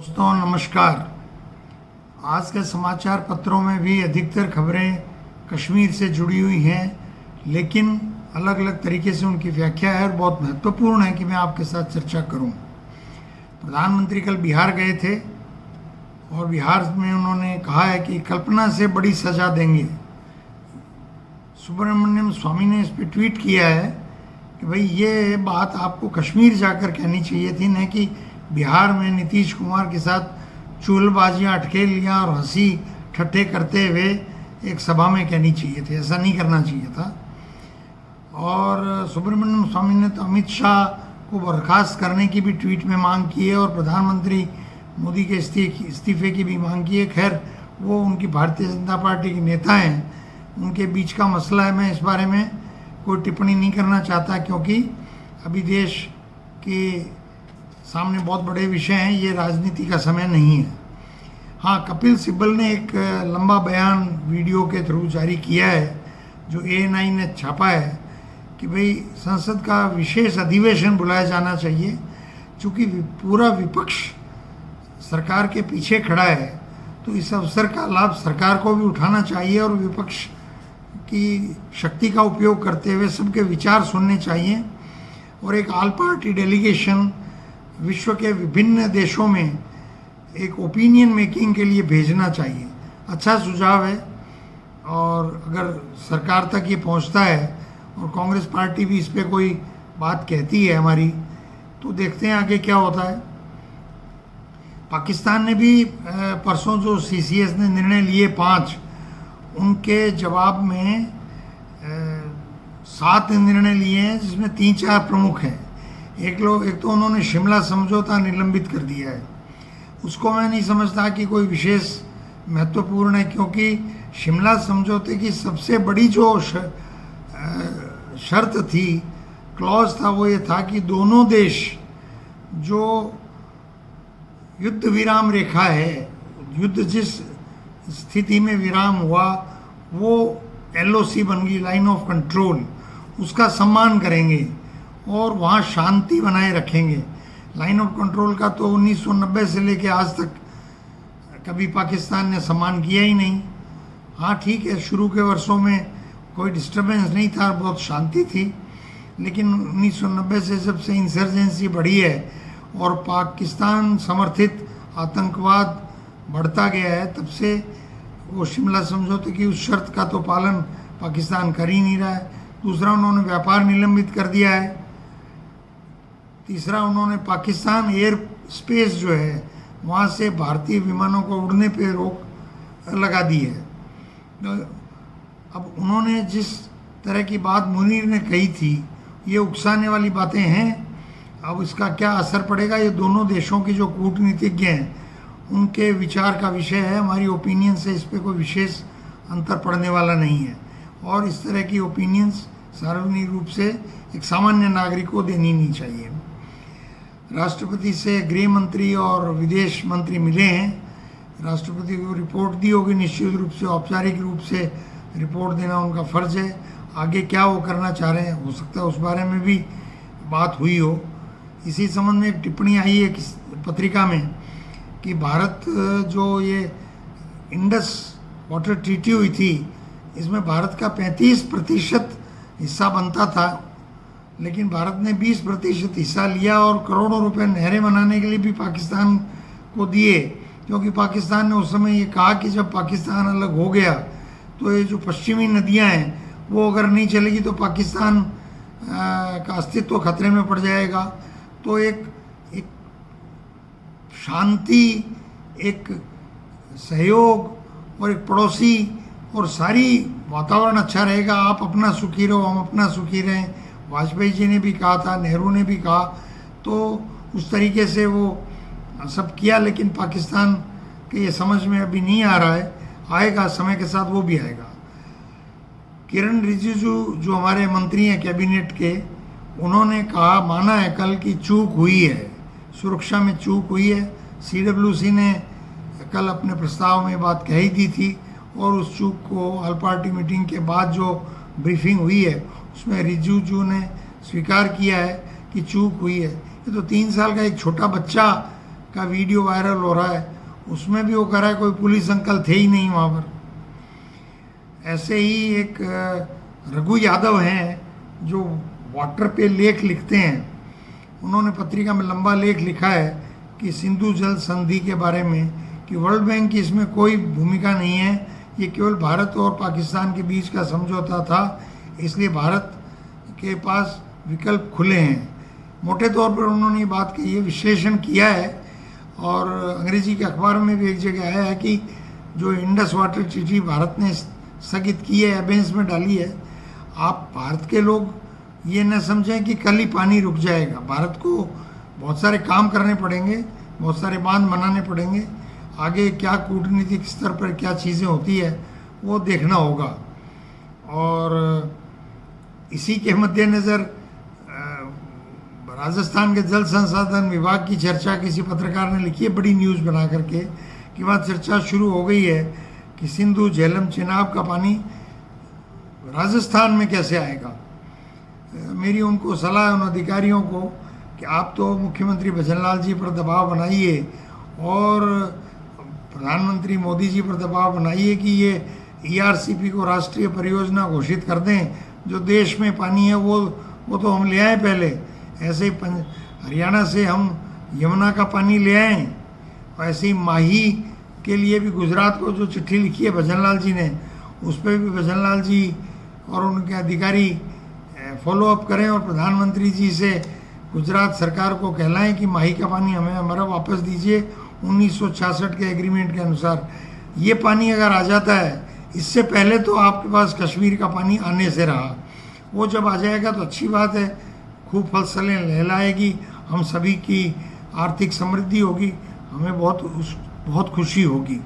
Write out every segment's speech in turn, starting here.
दोस्तों नमस्कार। आज के समाचार पत्रों में भी अधिकतर खबरें कश्मीर से जुड़ी हुई हैं, लेकिन अलग अलग तरीके से उनकी व्याख्या है और बहुत महत्वपूर्ण है कि मैं आपके साथ चर्चा करूं। प्रधानमंत्री कल बिहार गए थे और बिहार में उन्होंने कहा है कि कल्पना से बड़ी सज़ा देंगे। सुब्रमण्यम स्वामी ने इस पर ट्वीट किया है कि भाई ये बात आपको कश्मीर जाकर कहनी चाहिए थी, न कि बिहार में नीतीश कुमार के साथ चुगलबाजियाँ अटखेलियाँ और हंसी ठट्ठे करते हुए एक सभा में कहनी चाहिए थी। ऐसा नहीं करना चाहिए था। और सुब्रमण्यम स्वामी ने तो अमित शाह को बर्खास्त करने की भी ट्वीट में मांग की है और प्रधानमंत्री मोदी के इस्तीफे की भी मांग की है। खैर, वो उनकी भारतीय जनता पार्टी के नेता हैं, उनके बीच का मसला है। मैं इस बारे में कोई टिप्पणी नहीं करना चाहता, क्योंकि अभी देश के सामने बहुत बड़े विषय हैं, ये राजनीति का समय नहीं है। हाँ, कपिल सिब्बल ने एक लंबा बयान वीडियो के थ्रू जारी किया है, जो ANI ने छापा है, कि भाई संसद का विशेष अधिवेशन बुलाया जाना चाहिए। चूँकि पूरा विपक्ष सरकार के पीछे खड़ा है, तो इस अवसर का लाभ सरकार को भी उठाना चाहिए और विपक्ष की शक्ति का उपयोग करते हुए सबके विचार सुनने चाहिए और एक ऑल पार्टी डेलीगेशन विश्व के विभिन्न देशों में एक ओपिनियन मेकिंग के लिए भेजना चाहिए। अच्छा सुझाव है, और अगर सरकार तक ये पहुंचता है और कांग्रेस पार्टी भी इस पे कोई बात कहती है हमारी, तो देखते हैं आगे क्या होता है। पाकिस्तान ने भी परसों जो CCS ने निर्णय लिए 5, उनके जवाब में 7 निर्णय लिए हैं, जिसमें 3-4 प्रमुख हैं। एक तो उन्होंने शिमला समझौता निलंबित कर दिया है। उसको मैं नहीं समझता कि कोई विशेष महत्वपूर्ण है, क्योंकि शिमला समझौते की सबसे बड़ी जो शर्त थी, क्लॉज था, वो ये था कि दोनों देश जो युद्ध विराम रेखा है, युद्ध जिस स्थिति में विराम हुआ वो LOC बन गई, लाइन ऑफ कंट्रोल, उसका सम्मान करेंगे और वहाँ शांति बनाए रखेंगे। लाइन ऑफ कंट्रोल का तो 1990 से लेके आज तक कभी पाकिस्तान ने सम्मान किया ही नहीं। हाँ ठीक है, शुरू के वर्षों में कोई डिस्टर्बेंस नहीं था, बहुत शांति थी, लेकिन 1990 से जब से इंसर्जेंसी बढ़ी है और पाकिस्तान समर्थित आतंकवाद बढ़ता गया है, तब से वो शिमला समझौते की उस शर्त का तो पालन पाकिस्तान कर ही नहीं रहा है। दूसरा, उन्होंने व्यापार निलंबित कर दिया है। तीसरा, उन्होंने पाकिस्तान एयर स्पेस जो है वहाँ से भारतीय विमानों को उड़ने पे रोक लगा दी है। तो अब उन्होंने जिस तरह की बात मुनीर ने कही थी, ये उकसाने वाली बातें हैं। अब इसका क्या असर पड़ेगा, ये दोनों देशों की जो कूटनीतिज्ञ हैं उनके विचार का विषय है। हमारी ओपिनियन से इस पर कोई विशेष अंतर पड़ने वाला नहीं है, और इस तरह की ओपिनियंस सार्वजनिक रूप से एक सामान्य नागरिक को देनी नहीं चाहिए। राष्ट्रपति से गृह मंत्री और विदेश मंत्री मिले हैं। राष्ट्रपति को रिपोर्ट दी होगी, निश्चित रूप से औपचारिक रूप से रिपोर्ट देना उनका फ़र्ज है। आगे क्या वो करना चाह रहे हैं, हो सकता है उस बारे में भी बात हुई हो। इसी संबंध में एक टिप्पणी आई है पत्रिका में कि भारत जो ये इंडस वाटर ट्रीटी हुई थी, इसमें भारत का 35% हिस्सा बनता था, लेकिन भारत ने 20% हिस्सा लिया और करोड़ों रुपए नहरें बनाने के लिए भी पाकिस्तान को दिए, क्योंकि पाकिस्तान ने उस समय ये कहा कि जब पाकिस्तान अलग हो गया तो ये जो पश्चिमी नदियां हैं वो अगर नहीं चलेगी तो पाकिस्तान का अस्तित्व खतरे में पड़ जाएगा। तो एक शांति, एक सहयोग और एक पड़ोसी और सारी वातावरण अच्छा रहेगा। आप अपना सुखी रहो, हम अपना सुखी रहें। वाजपेयी जी ने भी कहा था, नेहरू ने भी कहा, तो उस तरीके से वो सब किया, लेकिन पाकिस्तान के ये समझ में अभी नहीं आ रहा है। आएगा, समय के साथ वो भी आएगा। किरण रिजिजू जो हमारे मंत्री हैं कैबिनेट के, उन्होंने कहा, माना है कल की चूक हुई है, सुरक्षा में चूक हुई है। CWC ने कल अपने प्रस्ताव में बात कही दी थी, और उस चूक को ऑल पार्टी मीटिंग के बाद जो ब्रीफिंग हुई है उसमें रिजिजू ने स्वीकार किया है कि चूक हुई है। ये तो 3 साल का एक छोटा बच्चा का वीडियो वायरल हो रहा है, उसमें भी वो कह रहा है कोई पुलिस अंकल थे ही नहीं वहाँ पर। ऐसे ही एक रघु यादव हैं जो वाटर पे लेख लिखते हैं, उन्होंने पत्रिका में लंबा लेख लिखा है कि सिंधु जल संधि के बारे में कि वर्ल्ड बैंक की इसमें कोई भूमिका नहीं है, ये केवल भारत और पाकिस्तान के बीच का समझौता था, इसलिए भारत के पास विकल्प खुले हैं। मोटे तौर पर उन्होंने ये बात कही है, विश्लेषण किया है, और अंग्रेजी के अखबार में भी एक जगह आया है कि जो इंडस वाटर ट्रीटी भारत ने स्थगित की है, एबेंस में डाली है, आप भारत के लोग ये न समझें कि कल ही पानी रुक जाएगा। भारत को बहुत सारे काम करने पड़ेंगे, बहुत सारे बांध बनाने पड़ेंगे, आगे क्या कूटनीतिक स्तर पर क्या चीज़ें होती है वो देखना होगा। और इसी के मद्देनज़र राजस्थान के जल संसाधन विभाग की चर्चा किसी पत्रकार ने लिखी है बड़ी न्यूज़ बना करके, कि वहाँ चर्चा शुरू हो गई है कि सिंधु झेलम चिनाब का पानी राजस्थान में कैसे आएगा। मेरी उनको सलाह है, उन अधिकारियों को, कि आप तो मुख्यमंत्री भजनलाल जी पर दबाव बनाइए और प्रधानमंत्री मोदी जी पर दबाव बनाइए कि ये ERCP को राष्ट्रीय परियोजना घोषित कर दें। जो देश में पानी है वो तो हम ले आए पहले, ऐसे ही हरियाणा से हम यमुना का पानी ले आए, और ऐसे ही माही के लिए भी गुजरात को जो चिट्ठी लिखी है भजनलाल जी ने, उस पर भी भजनलाल जी और उनके अधिकारी फॉलोअप करें और प्रधानमंत्री जी से गुजरात सरकार को कहलाएं कि माही का पानी हमें हमारा वापस दीजिए 1966 के एग्रीमेंट के अनुसार। ये पानी अगर आ जाता है, इससे पहले तो आपके पास कश्मीर का पानी आने से रहा, वो जब आ जाएगा तो अच्छी बात है, खूब फसलें लहलाएगी, हम सभी की आर्थिक समृद्धि होगी, हमें बहुत खुशी होगी।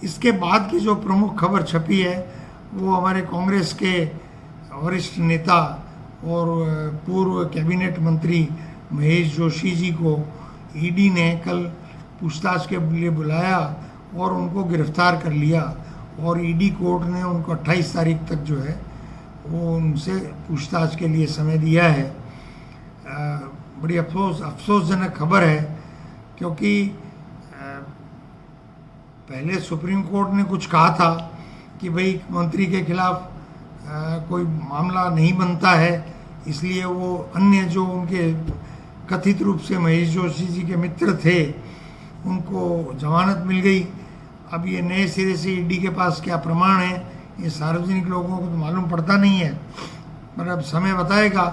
इसके बाद की जो प्रमुख खबर छपी है वो हमारे कांग्रेस के वरिष्ठ नेता और पूर्व कैबिनेट मंत्री महेश जोशी जी को ईडी ने कल पूछताछ के लिए बुलाया और उनको गिरफ्तार कर लिया, और ईडी कोर्ट ने उनको 28 तारीख तक जो है वो उनसे पूछताछ के लिए समय दिया है। बड़ी अफसोसजनक खबर है, क्योंकि पहले सुप्रीम कोर्ट ने कुछ कहा था कि भाई मंत्री के खिलाफ कोई मामला नहीं बनता है, इसलिए वो अन्य जो उनके कथित रूप से महेश जोशी जी के मित्र थे उनको जमानत मिल गई। अब ये नए सिरे से ईडी के पास क्या प्रमाण है, ये सार्वजनिक लोगों को तो मालूम पड़ता नहीं है, पर अब समय बताएगा।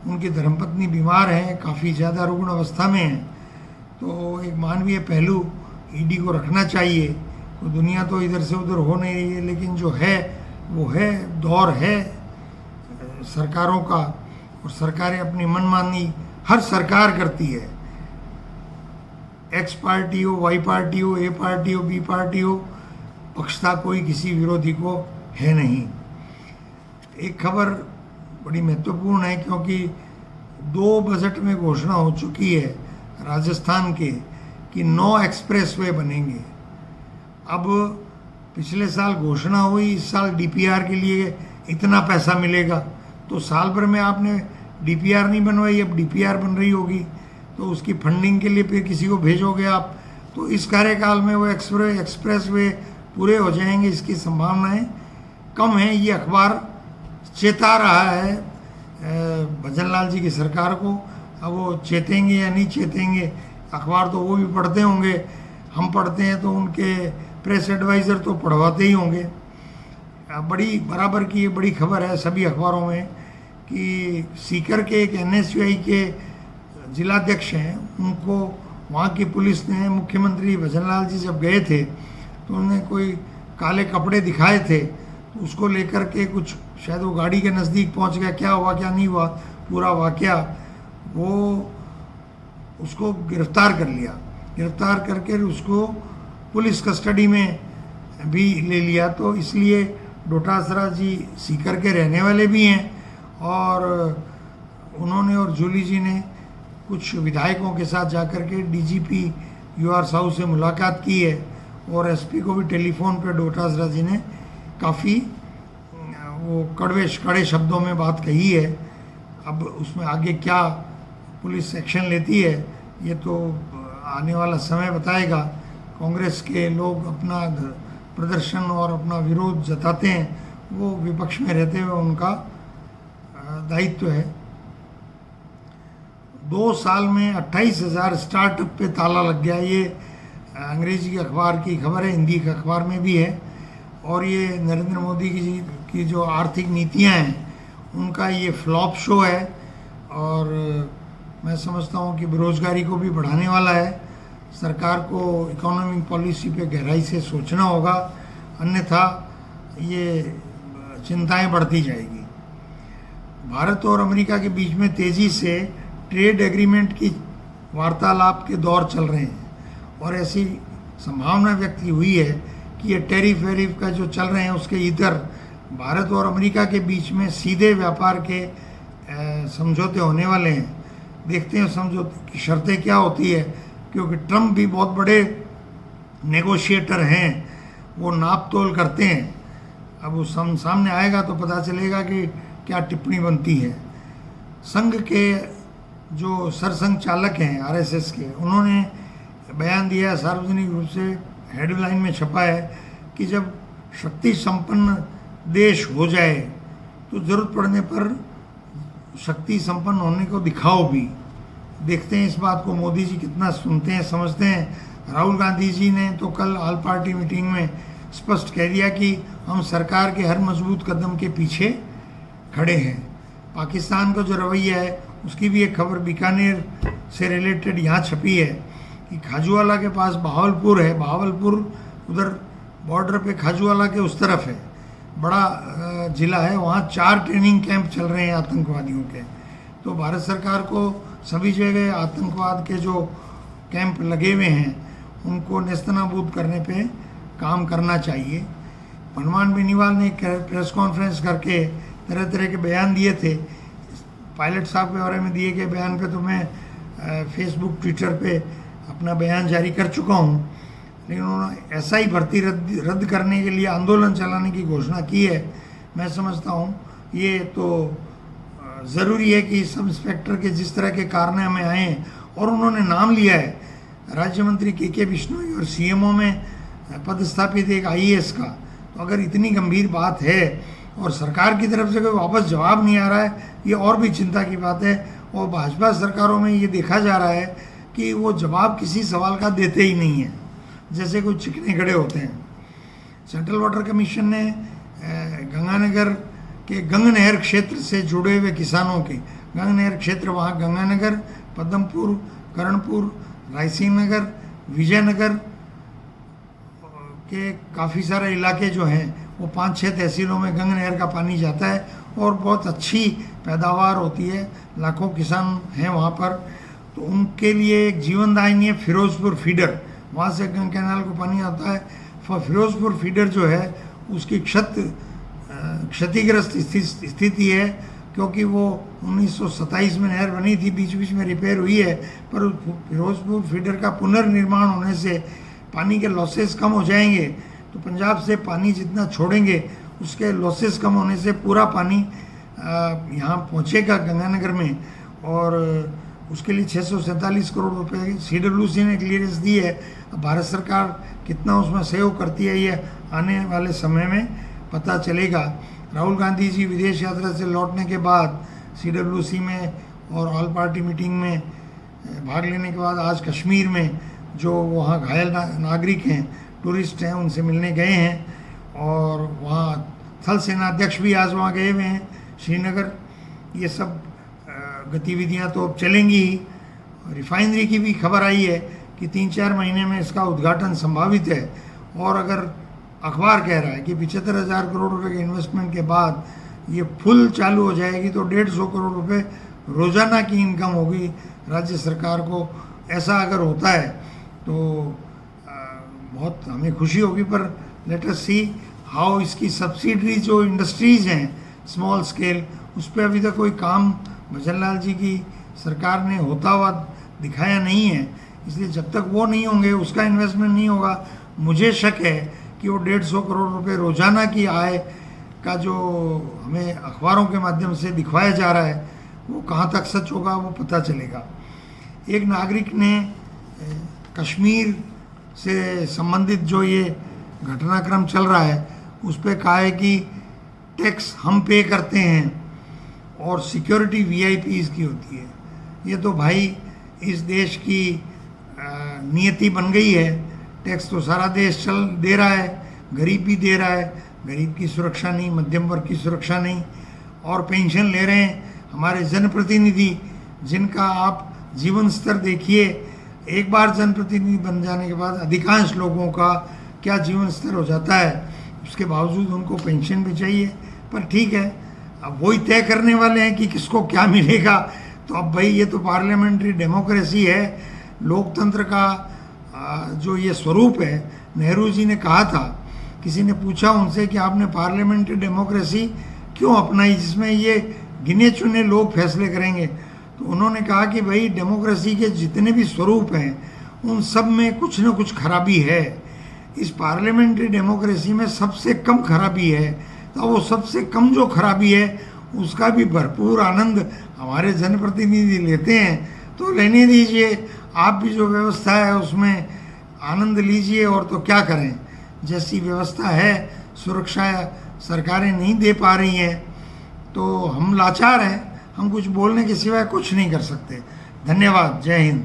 उनकी धर्मपत्नी बीमार हैं, काफ़ी ज़्यादा रुग्ण अवस्था में हैं, तो एक मानवीय पहलू ईडी को रखना चाहिए। तो दुनिया तो इधर से उधर हो नहीं रही है, लेकिन जो है वो है, दौर है सरकारों का, और सरकारें अपनी मनमानी हर सरकार करती है, एक्स पार्टी हो, वाई पार्टी हो, ए पार्टी हो, बी पार्टी हो, पक्षता कोई किसी विरोधी को है नहीं। एक खबर बड़ी महत्वपूर्ण है, क्योंकि 2 बजट में घोषणा हो चुकी है राजस्थान के कि 9 एक्सप्रेसवे बनेंगे। अब पिछले साल घोषणा हुई, इस साल DPR के लिए इतना पैसा मिलेगा, तो साल भर में आपने DPR नहीं बनवाई, अब DPR बन रही होगी, तो उसकी फंडिंग के लिए फिर किसी को भेजोगे आप, तो इस कार्यकाल में वो एक्सप्रेसवे पूरे हो जाएंगे, इसकी संभावनाएं कम हैं। ये अखबार चेता रहा है भजनलाल जी की सरकार को। अब वो चेतेंगे या नहीं चेतेंगे, अखबार तो वो भी पढ़ते होंगे, हम पढ़ते हैं तो उनके प्रेस एडवाइज़र तो पढ़वाते ही होंगे। बड़ी बराबर की ये बड़ी खबर है सभी अखबारों में कि सीकर के एक NSUI के जिलाध्यक्ष हैं, उनको वहाँ की पुलिस ने, मुख्यमंत्री भजनलाल जी जब गए थे तो उन्होंने कोई काले कपड़े दिखाए थे, तो उसको लेकर के कुछ शायद वो गाड़ी के नज़दीक पहुँच गया, क्या हुआ क्या नहीं हुआ पूरा वाकया, वो उसको गिरफ्तार कर लिया। गिरफ्तार करके उसको पुलिस कस्टडी में भी ले लिया। तो इसलिए डोटासरा जी सीकर के रहने वाले भी हैं, और उन्होंने और जूली जी ने कुछ विधायकों के साथ जाकर के DGP UR साहू से मुलाकात की है, और SP को भी टेलीफोन पे डोटासरा जी ने काफ़ी वो कड़े शब्दों में बात कही है। अब उसमें आगे क्या पुलिस एक्शन लेती है ये तो आने वाला समय बताएगा। कांग्रेस के लोग अपना प्रदर्शन और अपना विरोध जताते हैं, वो विपक्ष में रहते हुए उनका दायित्व है। 2 साल में 28,000 स्टार्टअप पे ताला लग गया। ये अंग्रेजी अखबार की खबर है, हिंदी के अखबार में भी है। और ये नरेंद्र मोदी की जो आर्थिक नीतियां हैं उनका ये फ्लॉप शो है। और मैं समझता हूँ कि बेरोजगारी को भी बढ़ाने वाला है। सरकार को इकोनॉमिक पॉलिसी पे गहराई से सोचना होगा, अन्यथा ये चिंताएं बढ़ती जाएगी। भारत और अमेरिका के बीच में तेज़ी से ट्रेड एग्रीमेंट की वार्तालाप के दौर चल रहे हैं और ऐसी संभावना व्यक्त हुई है कि ये टैरिफ वेरिफ का जो चल रहे हैं उसके इधर भारत और अमेरिका के बीच में सीधे व्यापार के समझौते होने वाले हैं। देखते हैं समझौते की शर्तें क्या होती है, क्योंकि ट्रम्प भी बहुत बड़े नेगोशिएटर हैं, वो नाप तोल करते हैं। अब वो सामने आएगा तो पता चलेगा कि क्या टिप्पणी बनती है। संघ के जो सरसंघ चालक हैं आरएसएस के, उन्होंने बयान दिया, सार्वजनिक रूप से हेडलाइन में छपा है कि जब शक्ति संपन्न देश हो जाए तो ज़रूरत पड़ने पर शक्ति संपन्न होने को दिखाओ भी। देखते हैं इस बात को मोदी जी कितना सुनते हैं, समझते हैं। राहुल गांधी जी ने तो कल ऑल पार्टी मीटिंग में स्पष्ट कह दिया कि हम सरकार के हर मजबूत कदम के पीछे खड़े हैं। पाकिस्तान का जो रवैया है उसकी भी एक खबर बीकानेर से रिलेटेड यहाँ छपी है कि खाजूवाला के पास बहावलपुर है, बहावलपुर उधर बॉर्डर पे खाजूवाला के उस तरफ है, बड़ा ज़िला है, वहाँ 4 ट्रेनिंग कैंप चल रहे हैं आतंकवादियों के। तो भारत सरकार को सभी जगह आतंकवाद के जो कैंप लगे हुए हैं उनको नेस्तनाबूद करने पे काम करना चाहिए। हनुमान बेनीवाल ने एक प्रेस कॉन्फ्रेंस करके तरह तरह के बयान दिए थे। पायलट साहब के बारे में दिए गए बयान पे तो मैं फेसबुक ट्विटर पे अपना बयान जारी कर चुका हूँ, लेकिन उन्होंने ऐसा ही भर्ती रद्द करने के लिए आंदोलन चलाने की घोषणा की है। मैं समझता हूँ ये तो ज़रूरी है कि सब इंस्पेक्टर के जिस तरह के कारनामे आए हैं, और उन्होंने नाम लिया है राज्य मंत्री के बिश्नोई और सीएमओ में पदस्थापित एक आईएएस का। तो अगर इतनी गंभीर बात है और सरकार की तरफ से कोई वापस जवाब नहीं आ रहा है, ये और भी चिंता की बात है। और भाजपा सरकारों में ये देखा जा रहा है कि वो जवाब किसी सवाल का देते ही नहीं है, जैसे कोई चिकने खड़े होते हैं। सेंट्रल वाटर कमीशन ने गंगानगर के गंगनहर क्षेत्र से जुड़े हुए किसानों के, गंगनहर क्षेत्र वहाँ गंगानगर, पद्मपुर, करणपुर, रायसिंह नगर, विजयनगर के काफ़ी सारे इलाके जो हैं वो 5-6 तहसीलों में गंगा नहर का पानी जाता है और बहुत अच्छी पैदावार होती है, लाखों किसान हैं वहाँ पर। तो उनके लिए एक जीवनदायिनी है फिरोजपुर फीडर, वहाँ से गंगा कैनाल को पानी आता है। फिरोजपुर फीडर जो है उसकी क्षतिग्रस्त स्थिति है, क्योंकि वो 1927 में नहर बनी थी, बीच बीच में रिपेयर हुई है, पर फिरोजपुर फीडर का पुनर्निर्माण होने से पानी के लॉसेस कम हो जाएंगे। तो पंजाब से पानी जितना छोड़ेंगे उसके लॉसेस कम होने से पूरा पानी यहाँ पहुँचेगा गंगानगर में, और उसके लिए 647 करोड़ रुपए CWC ने क्लियरेंस दी है। अब भारत सरकार कितना उसमें सहयोग करती है ये आने वाले समय में पता चलेगा। राहुल गांधी जी विदेश यात्रा से लौटने के बाद CWC में और ऑल पार्टी मीटिंग में भाग लेने के बाद आज कश्मीर में जो वहाँ घायल नागरिक हैं, टूरिस्ट हैं, उनसे मिलने गए हैं। और वहाँ थल सेना अध्यक्ष भी आज वहाँ गए हुए हैं श्रीनगर। ये सब गतिविधियाँ तो अब चलेंगी ही। रिफाइनरी की भी खबर आई है कि 3-4 महीने में इसका उद्घाटन संभावित है, और अगर अखबार कह रहा है कि 75,000 करोड़ रुपए के इन्वेस्टमेंट के बाद ये फुल चालू हो जाएगी तो 150 करोड़ रुपए रोज़ाना की इनकम होगी राज्य सरकार को। ऐसा अगर होता है तो बहुत हमें खुशी होगी, पर लेट अस सी हाउ इसकी सब्सिडरी जो इंडस्ट्रीज़ हैं स्मॉल स्केल, उस पर अभी तक कोई काम भजन लाल जी की सरकार ने होता हुआ दिखाया नहीं है। इसलिए जब तक वो नहीं होंगे, उसका इन्वेस्टमेंट नहीं होगा, मुझे शक है कि वो 150 करोड़ रुपए रोज़ाना की आय का जो हमें अखबारों के माध्यम से दिखवाया जा रहा है वो कहाँ तक सच होगा वो पता चलेगा। एक नागरिक ने कश्मीर से संबंधित जो ये घटनाक्रम चल रहा है उस पर कहा है कि टैक्स हम पे करते हैं और सिक्योरिटी वीआईपीज़ की होती है। ये तो भाई इस देश की नियति बन गई है। टैक्स तो सारा देश चल दे रहा है, गरीब भी दे रहा है, गरीब की सुरक्षा नहीं, मध्यम वर्ग की सुरक्षा नहीं, और पेंशन ले रहे हैं हमारे जनप्रतिनिधि, जिनका आप जीवन स्तर देखिए। एक बार जनप्रतिनिधि बन जाने के बाद अधिकांश लोगों का क्या जीवन स्तर हो जाता है, उसके बावजूद उनको पेंशन भी चाहिए। पर ठीक है, अब वही तय करने वाले हैं कि किसको क्या मिलेगा। तो अब भाई ये तो पार्लियामेंट्री डेमोक्रेसी है, लोकतंत्र का जो ये स्वरूप है। नेहरू जी ने कहा था, किसी ने पूछा उनसे कि आपने पार्लियामेंट्री डेमोक्रेसी क्यों अपनाई जिसमें ये गिने चुने लोग फैसले करेंगे। तो उन्होंने कहा कि भाई डेमोक्रेसी के जितने भी स्वरूप हैं उन सब में कुछ न कुछ खराबी है। इस पार्लियामेंट्री डेमोक्रेसी में सबसे कम खराबी है, तो वो सबसे कम जो खराबी है उसका भी भरपूर आनंद हमारे जनप्रतिनिधि लेते हैं। तो लेने दीजिए, आप भी जो व्यवस्था है उसमें आनंद लीजिए। और तो क्या करें, जैसी व्यवस्था है सुरक्षा सरकारें नहीं दे पा रही हैं, तो हम लाचार हैं, हम कुछ बोलने के सिवाय कुछ नहीं कर सकते। धन्यवाद, जय हिंद।